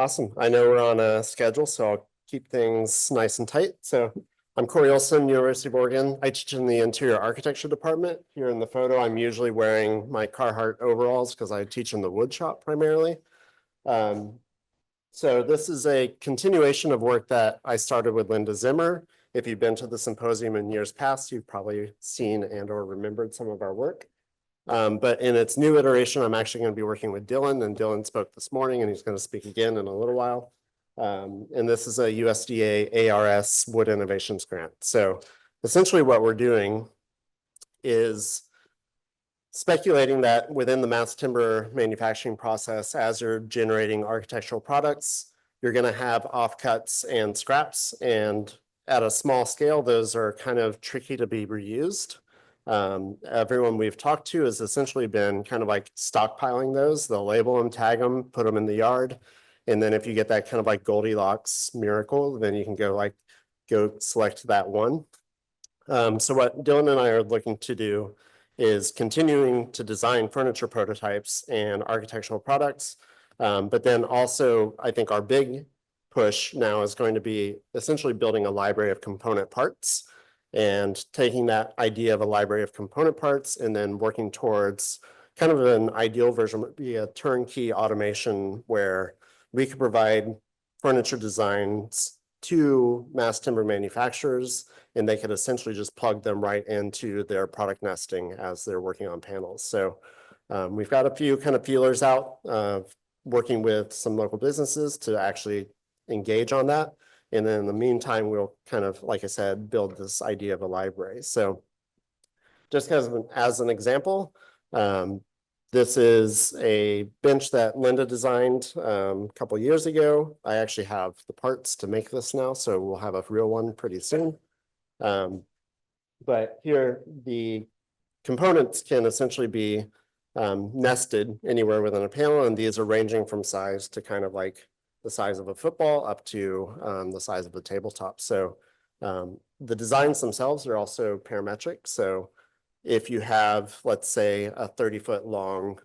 Awesome. I know we're on a schedule, so I'll keep things nice and tight. So I'm Cory Olsen, University of Oregon. I teach in the interior architecture department. Here in the photo, I'm usually wearing my Carhartt overalls because I teach in the wood shop primarily. So this is a continuation of work that I started with Linda Zimmer. If you've been to the symposium in years past, you've probably seen and or remembered some of our work. But in its new iteration, I'm actually going to be working with Dylan, and Dylan spoke this morning, and he's going to speak again in a little while. And this is a USDA ARS Wood Innovations Grant. So essentially what we're doing is speculating that within the mass timber manufacturing process, as you're generating architectural products, you're going to have offcuts and scraps. And at a small scale, those are kind of tricky to be reused. Everyone we've talked to has essentially been kind of like stockpiling those. They'll label them, tag them, put them in the yard. And then if you get that kind of like Goldilocks miracle, then you can go select that one. So what Dylan and I are looking to do is continuing to design furniture prototypes and architectural products. But then also, I think our big push now is going to be essentially building a library of component parts and taking that idea of a library of component parts and then working towards kind of an ideal version would be a turnkey automation where we could provide furniture designs to mass timber manufacturers, and they could essentially just plug them right into their product nesting as they're working on panels. So we've got a few kind of feelers out working with some local businesses to actually engage on that. And then in the meantime, we'll kind of, like I said, build this idea of a library. So just as an example, this is a bench that Linda designed a couple of years ago. I actually have the parts to make this now, so we'll have a real one pretty soon. But here, the components can essentially be nested anywhere within a panel, and these are ranging from size to kind of like the size of a football up to the size of a tabletop. So the designs themselves are also parametric. So if you have, let's say, a 30-foot long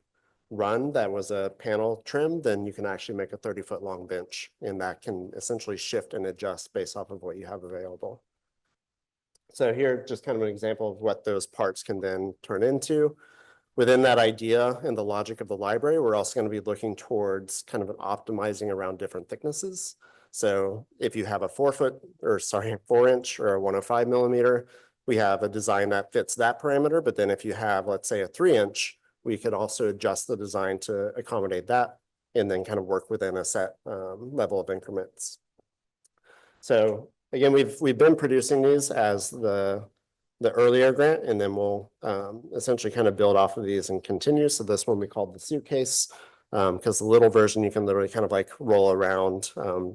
run that was a panel trim, then you can actually make a 30-foot long bench, and that can essentially shift and adjust based off of what you have available. So here, just kind of an example of what those parts can then turn into. Within that idea and the logic of the library, we're also going to be looking towards kind of an optimizing around different thicknesses. So if you have a 4-inch or a 105 millimeter, we have a design that fits that parameter. But then if you have, let's say, a 3-inch, we could also adjust the design to accommodate that and then kind of work within a set level of increments. So again, we've been producing these as the earlier grant, and then we'll essentially kind of build off of these and continue. So this one we called the suitcase, because the little version you can literally kind of like roll around.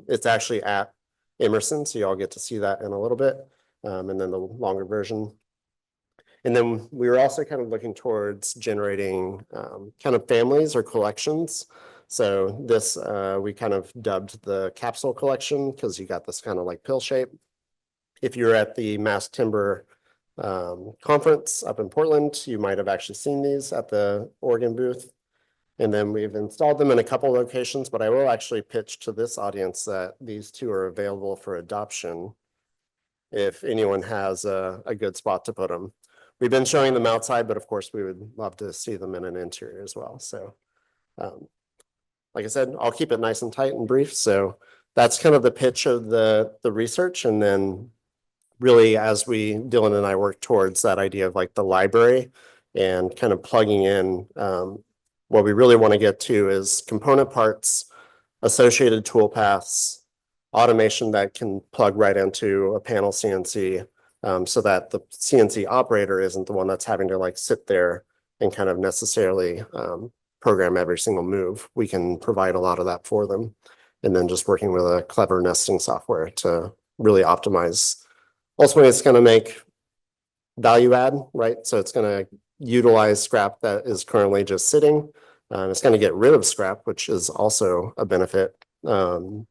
It's actually at Emmerson, so y'all get to see that in a little bit, and then the longer version. And then we were also kind of looking towards generating kind of families or collections. So this we kind of dubbed the capsule collection because you got this kind of like pill shape. If you're at the Mass Timber conference up in Portland, you might have actually seen these at the Oregon booth. And then we've installed them in a couple locations, but I will actually pitch to this audience that these two are available for adoption if anyone has a good spot to put them. We've been showing them outside, but of course we would love to see them in an interior as well. So like I said, I'll keep it nice and tight and brief. So that's kind of the pitch of the research. And then really, as Dylan and I work towards that idea of like the library and kind of plugging in, what we really want to get to is component parts, associated tool paths, automation that can plug right into a panel CNC, so that the CNC operator isn't the one that's having to like sit there and kind of necessarily program every single move. We can provide a lot of that for them. And then just working with a clever nesting software to really optimize. Ultimately, it's going to make value add, right? So it's going to utilize scrap that is currently just sitting. It's going to get rid of scrap, which is also a benefit. And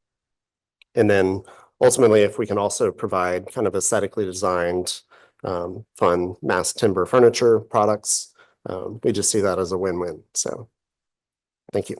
then ultimately, if we can also provide kind of aesthetically designed, fun mass timber furniture products, we just see that as a win-win. So thank you.